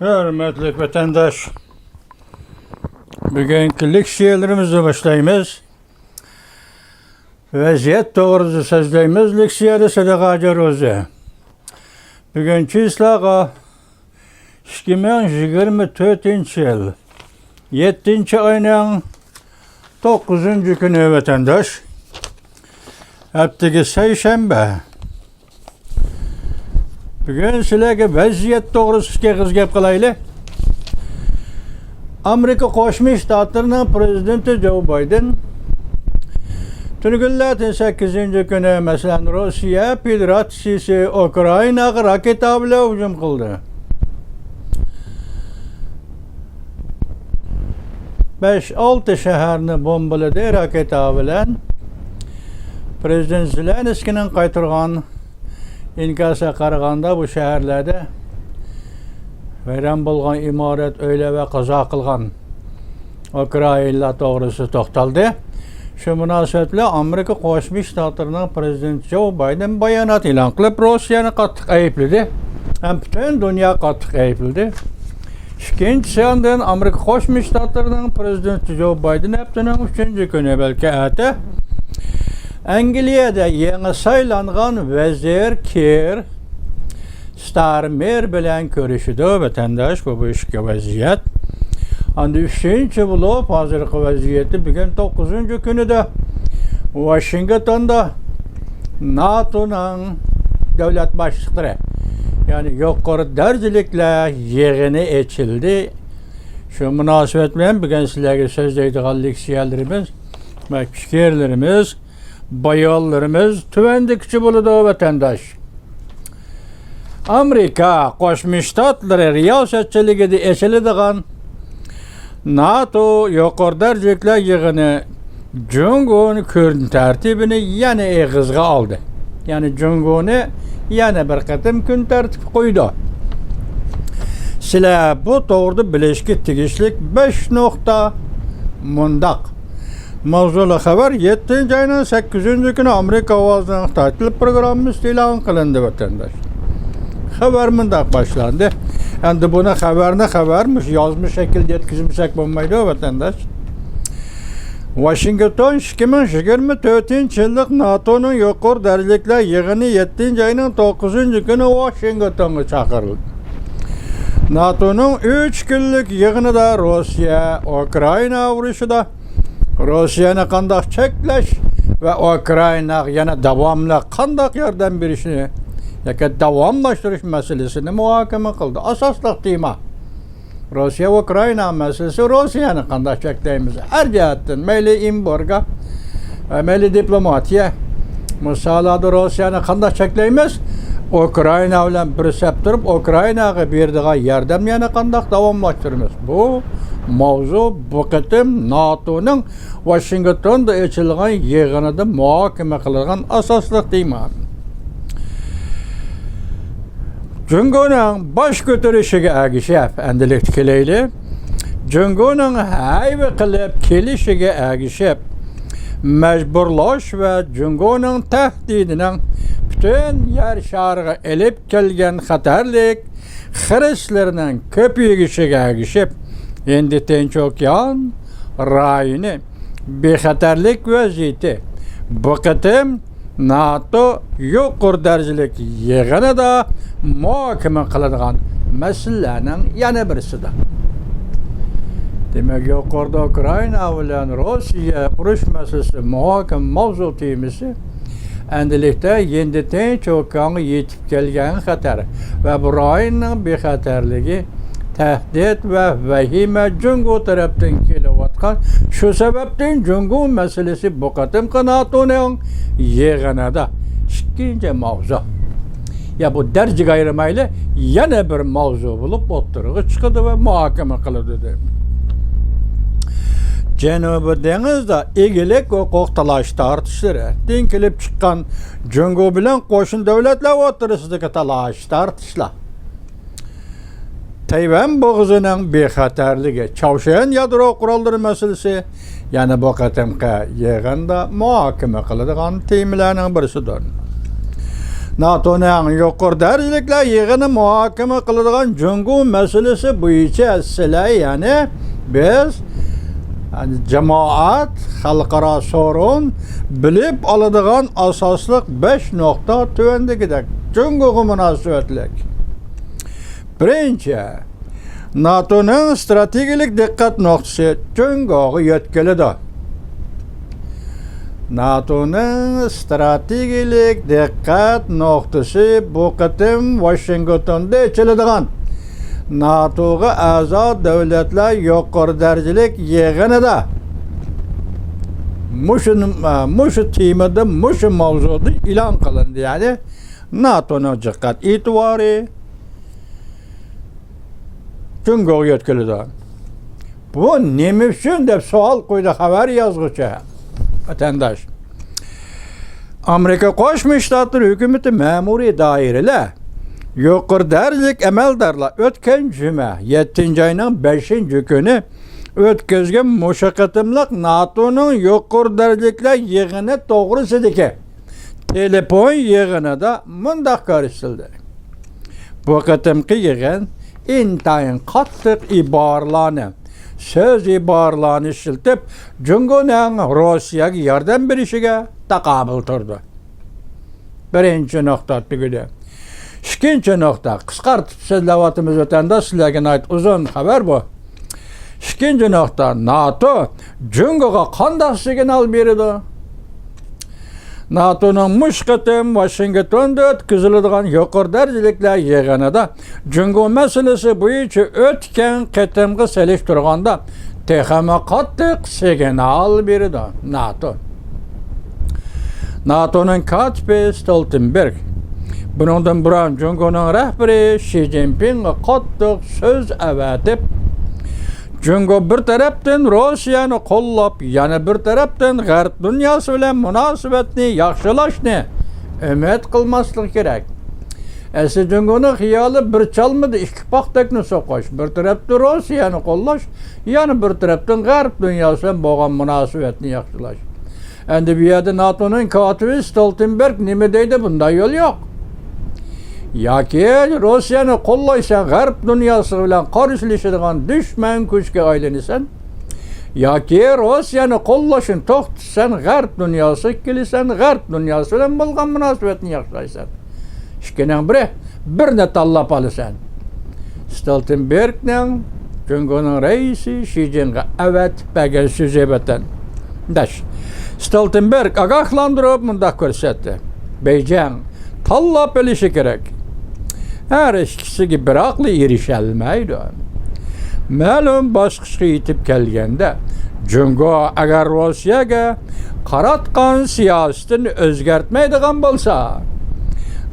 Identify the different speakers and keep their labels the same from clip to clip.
Speaker 1: Hürmetli vatandaş, bugünkü leksiyalarımızı başlayımız. Vaziyet doğrusu sözleyimiz leksiyada sadaqaca rozu. Bugünkü islağa 2024 yıl 7. ayının 9. günü vatandaş. Haftaki seyşembe. Bugün sizlerge vaziyet doğrusu kız gap kılaylı. Amerika Qo'shma Shtatlarning prezidenti Joe Biden Tungullatin 8. kuni masalan Rossiya Federatsiyasi Ukrainaga raketa bilan hujum qildi. 5-6 shaharni bombaladi raketa bilan. Prezident Zelenskiyning qaytargan inkasa qaraganda bu shaharlarda vayron bo'lgan imorat, o'yla va qazo qilgan Ukraina to'g'risi to'xtaldi. Shu munosabat bilan Amerika Qo'shma Shtatlarining prezidenti Joe Biden bayonot e'lon qilib, Rossiyani qattiq aybladi. Ham butun dunyo qattiq aybladi. Ikkinchi yandan Amerika Qo'shma Shtatlarining prezidenti Joe Biden haftaning 3. kuni balki ati Angliyada yangi saylangan vazir Keir Starmer bilan ko'rishdi vatandash bu ishga vaziyat. Endi 3. bo'lib hozirgi vaziyati bugun 9. kunida Washingtonda NATO'ning davlat boshliqlari, ya'ni yuqori darajaliklar yig'ini ochildi. Shu munosabat bilan bugun sizlarga so'zlaydigan leksiyalarimiz va fikrlarimiz, bayonlarimiz tuvandikchi bo'ladi vatandash. Amerika Qo'shma Shtatlari riyosatchiligida ochiladigan NATO yuqori darajaliklar yig'ini Junguni kun tartibini yana eg'izga oldi. Ya'ni Junguni yana bir qatim kun tartibi qo'ydi. Sizlar bu to'g'rida bilishga tegishli 5 nuqta mundaq. Mavzuli xabar 7. ayning 8. kuni Amerika ovozining ta'til programmasi e'lon qilindi vatandash. Xabar mundaq boshlandi. Endi buni xabarmish yozma shaklda yetkazmasak bo'lmaydi vatandash. Washington 2024 yillik NATO'ning yuqori darajaliklar yig'ini 7. ayning 9. kuni Washingtonga chaqirildi. NATO'ning 3 kunlik yig'inida Rossiya Ukraina urushida Rossiyani qanday cheklash va Ukrainaga yana davomli qanday yordam berishni yoki davomlashtirish masalasini muhokama qildi. Asosli tema Rossiya va Ukraina masalasi. Rossiyani qanday cheklaymiz? Har jihatdan mayli embargo, mayli diplomatiya. Misolda Rossiyani qanday cheklaymiz? Ukraina bilan birlashib turib, Ukrainaga beradigan yordam yana qanday davomlashtiramiz? Bu mavzu bu qatim NATO'ning Washingtonda ochilgan yig'inida muhokama qilingan asosli tema. Jungo'ning bosh ko'tarishiga agishib, endilik kelayli. Jungo'ning hayva qilib kelishiga agishib, majburlash va Jungo'ning tahdidining butun yer shariga elib kelgan xatarlik xirishlarning ko'payishiga agishib, endi Tinch okean rayoni bexatarlik vaziyati bu qatim NATO yuqori darajalik yig'inida muhokama qiladigan masalalarning yana birisidir. Demak, yuqorida Ukraina bilan Rossiya urush masalasi muhokama mavzu temasi. Endilikda endi Tinch okeanga yetib kelgan xatar va bu rayonning bexatarligi tahdid va vahima Jungo tarafdan kelayotgan. Shu sababdan Jungo masalasi bu qatimqi NATO'ning yig'inida ikkinchi mavzu. Ya bu darajaga ayirmayli yana bir mavzu bo'lib o'tirg'i chiqadi va muhokama qiladi. Janubiy dengizda egilik huquq talash tortishlari kelib chiqqan Jungo bilan qo'shni davlatlar o'rtasidagi talash tortishlar. Tayvan bo'g'zining bexatarligi, Chavshan yadro qurollari masalasi yana bu qatimqi yig'inda muhokama qiladigan temalarning birisidir. NATO'nun yuqori darajaliklar yig'ini muhokama qiladigan Jungo masalasi bo'yicha sizlar ya'ni biz jamoat xalqaro so'rin bilib oladigan asosliq 5 nuqta tuvandagidek Jungo'ga munosabatlik. Birinchi, NATO'nun strategik diqqat nuqtasi Jungo'ga yetkazildi. NATO'nun strategik diqqat nuqtasi bu qatim Washington'da içiladigan NATO'ga a'zo davlatlar yuqori darajalik yig'inida mushu temada mushu mavzuda e'lon qilindi. Ya'ni NATO'ning diqqat e'tibori Jungo'ga yetkazildi. Bu nima uchun deb savol qo'ydi xabar yozuvchi vatandaş. Amerika Qo'shma Shtatlar hukumati ma'muriy doiralar yuqori darajalik amaldarlar o'tgan juma 7-oyning 5-kuni o'tkazgan mushaqatimliq NATO'ning yuqori darajaliklar yig'ini to'g'risidagi telefon yig'inida mundaq ko'rsatildi. Bu qatimqi yig'in intayin qattiq iboralarni söz iboralarni ishlatib Jungo'ning Rossiyaga yordam berishiga taqobil turdi. Birinchi nuqta tugadi. Ikkinchi nuqta qisqartib so'zlayotimiz o'tanda sizlarga uzun xabar bu. Ikkinchi nuqta NATO Jungo'ga qanday signal berdi? NATO'ning mushqatim Washington'da o'tkaziladigan yuqori darajaliklar yig'inida Jungo masalasi bo'yicha o'tgan qatimga solishtirganda texama qattiq signal berdi NATO. NATO'ning katibi Stoltenberg bundan burun Jungo'ning rahbari Xi Jinpingga qattiq so'z avatib Jungo bir tarafdan Rossiyani qo'llab, yana bir tarafdan G'arb dunyosi bilan munosabatni yaxshilashni umid qilmaslik kerak. Esi Jungo'ning xiyoli bir chalmidi ikki paxtakni so'qish, bir tarafdan Rossiyani qo'llash, yana bir tarafdan G'arb dunyosi bilan bo'lgan munosabatni yaxshilash. Endi bu yerda NATO'ning kotibi Stoltenberg nima deydi? Bunday yo'l yo'q. Yoki Rossiyani qo'llaysan, G'arb dunyosi bilan qarshilashadigan dushman kuchga aylanasan, yoki Rossiyani qo'llashni to'xtatsan, G'arb dunyosi kelisan, G'arb dunyosi bilan bo'lgan munosabatni yaxshilaysan. Ikkining biri birni tanlab olasan. Stoltenbergning Jungo'ning raisi Xi Jinpingga avatib bergan so'zi batan. Stoltenberg ogohlantirib mundaq ko'rsatdi. Beijing tanlab olishi kerak. Her ikisiga bir aqli erishalmaydi. Ma'lum bosqichga yetib kelganda Jungo agar Rossiyaga qaratgan siyosatini o'zgartmaydigan bo'lsa,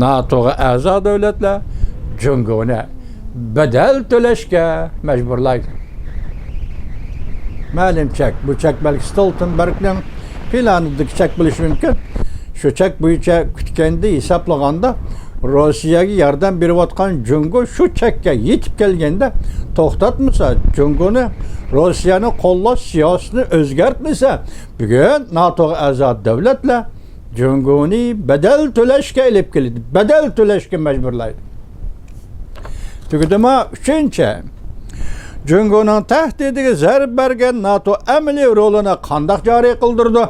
Speaker 1: NATO'ga a'zo davlatlar Jungoni bedel to'lashga majburlaydi. Ma'lum chek, bu chek balki Stoltenbergning planidagi chek bo'lishi mumkin. Shu chek bo'yicha kutganda hisoblaganda Rossiyaga yordam berayotgan Jungo shu chekka yetib kelganda to'xtatmasa, Jungoni Rossiyani qo'llash siyosatini o'zgartmasa, bugun NATO'ga a'zo davlatlar Jungoni bedel to'lashga olib keladi. Bedel to'lashga majburlaydi. Tugudimi? Uchinchi, Jungoning tahdidiga zarb bergan NATO amaliy rolini qanday joriy qildirdi?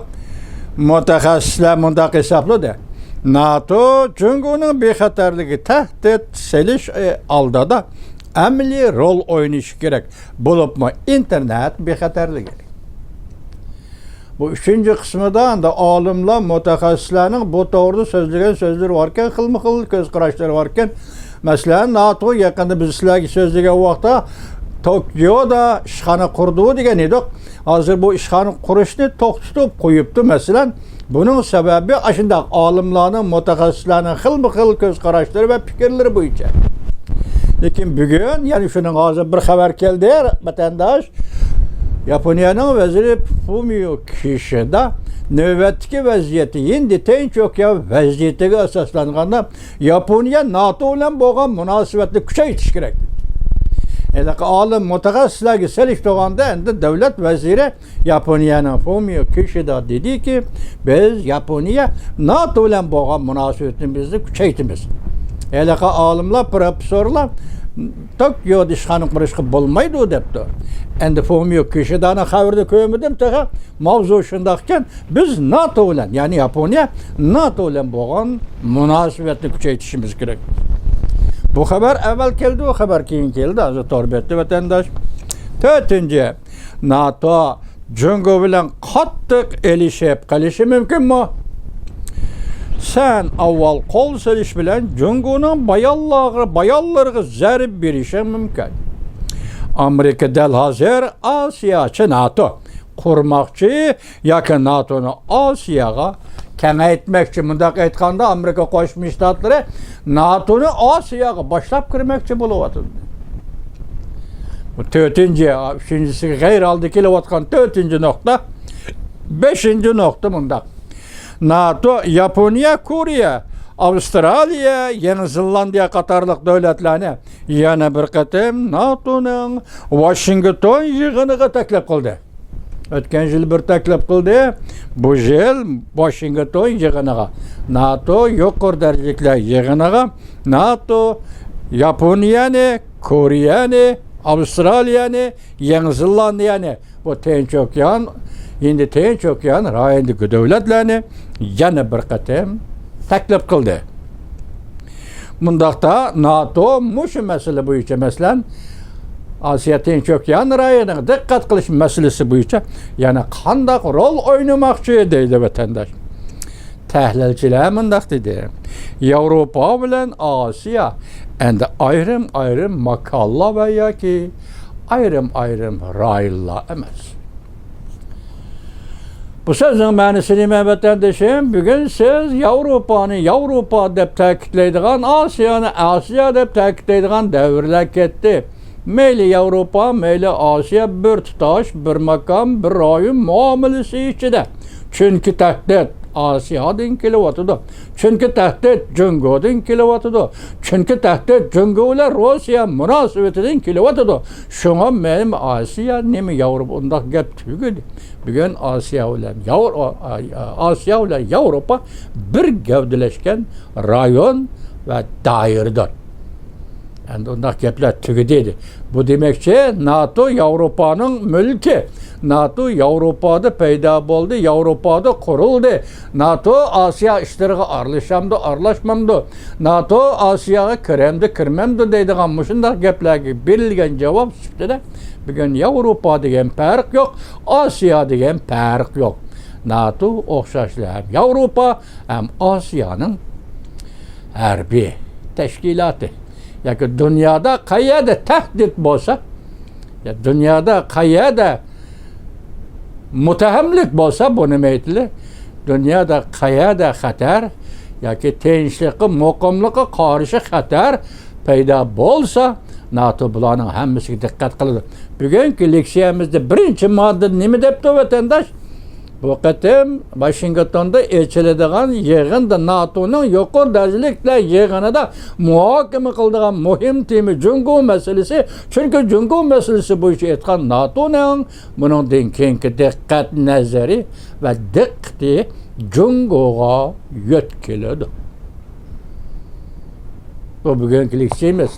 Speaker 1: Mutaxassislar mundaq hisobladi. NATO Jungo'ning bexatarligi tahdid selish oldida amaliy rol o'ynashi kerak. Bo'libmi internet bexatarligi. Bu uchinchi qismida olimlar, mutaxassislarning bu to'g'rida so'zlagan so'zlar borkan, xilma-xil ko'z qarashlar borkan. Masalan, NATO yaqinda biz sizlarga so'zlagan vaqtda Tokioda ishxona qurdi degan edik. Hozir bu ishxona qurishni to'xtatib qo'yibdi. Masalan, buning sababi ashunday olimlarning, mutaxassislarning xilma-xil ko'z qarashlari va fikrlari bo'yicha. Lekin bugun, ya'ni shuning hozir bir xabar keldi, vatandosh Yaponiyaning vaziri Fumio Kishida navbatdagi vaziyati endi Tinch okean vaziyatiga asoslanganda Yaponiya NATO bilan bo'lgan munosabatni kuchaytirish kerak. Alim mutaxassislarga seliştirganda endi devlet veziri Yaponiyanın Fumio Kishida dedi ki biz Yaponiya NATO bilen bo'lgan munosabatimizni kuchaytiramiz. Alimlar, professorlar Tokyo'da ishxona qurishga bo'lmaydi debdi. Endi Fumio Kishidani xabarda ko'rmadim, taqa mavzu shundoq ekan, biz NATO bilan, ya'ni Yaponiya NATO bilan bo'lgan munosabatni kuchaytirishimiz kerak. Bu xabar evvel keldi, o xabar keyin keldi. Azı torbetli vatandaş. 4. NATO Jungo bilan qattiq elishib qalishi mumkin mi? Sen avval qo'l silish bilan Jungoning bayonlariga zarb berishi mumkin. Amerika dal hozir Osiyochi NATO qurmoqchi yoki NATOni Osiyoga kengaytmoqchi. Mundaq aytganda Amerika Qo'shma Shtatlari NATOni Osiyoga boshlab kirmoqchi bo'lyapti. Bu 4. Üçüncüsü g'ayrioldi kelayotgan 4. nokta. 5. nokta mundaq. NATO, Yaponiya, Koreya, Avustraliya, Yeni Zelandiya qatorliq davlatlarni yana bir qatim NATOning Washington yig'iniga taklif qildi. O'tgan yil bir taklif qildi. Bu yil Washington yig'iniga, NATO yuqori darajali yig'iniga NATO Yaponiyani, Koreyani, Avustraliyani, Yeni Zelandiyani bu Tinch okean, endi Tinch okean rayonidagi davlatlarni yana bir qatim taklif qildi. Bundaqda NATO mushu masala bo'yicha masalan Osiyo Tinch okean rayoniga diqqat qilish masalasi bo'yicha yana qanday rol o'ynamoqchi deydi vatandosh. Tahlilchilar mundaq dedi. Yevropa bilan Osiyo endi ayrim makallar va yoki ayrim rayonlar emas. Bu sözün ma'nosini men vatandoshim, bugun siz Yevropa deb ta'kidlaydigan, Osiyoni Osiyo deb ta'kidlaydigan davrlar ketdi. Meyli Yevropa, meyli Osiyo bir tutash, bir makam, bir rayon muomalasi ichida. Chunki tahdid Osiyodan kelyapti. Chunki tahdid Jungodan kelyapti. Chunki tahdid Jungo bilan Rossiya munosabatidan kelyapti. Shunga men Osiyo nima Yevropa undaq gap tugadi. Bugun Osiyo bilan Yevropa bir gavdalashgan rayon va doiradir. Endi undaq gaplar tugadi. Bu demekçi NATO Yevropaning mulki. NATO Yevropada paydo bo'ldi, Yevropada qurildi. NATO Osiyo ishlariga aralashmamdi. NATO Osiyoga kirmamdi deydigan shunday gaplarga berilgan javob sifatida bugun Yevropa degan farq yo'q, Osiyo degan farq yo'q. NATO o'xshashlar ham Yevropa ham Osiyoning harbiy tashkiloti. Yoki dunyoda qayerda tahdid bo'lsa, ya dunyoda qayerda mutahamlik bo'lsa, bu nima aytili? Dunyoda qayerda xatar yoki tinchlikqa, muqimlikqa qarshi xatar paydo bo'lsa, NATO bularning hammasiga diqqat qiladi. Bugungi leksiyamizda birinchi modda nima debdi vatandosh? Bu qatim Washingtonda elchiladigan yig'inda NATOning yuqori darajaliklar yig'inida muhokama qiladigan muhim tema Jungo masalasi. Chunki Jungo masalasi bo'yicha aytgan NATOning buningdan keyingi diqqat nazari va diqqati Jungoga yo'tkiladi. Bu bugungi leksiyamiz.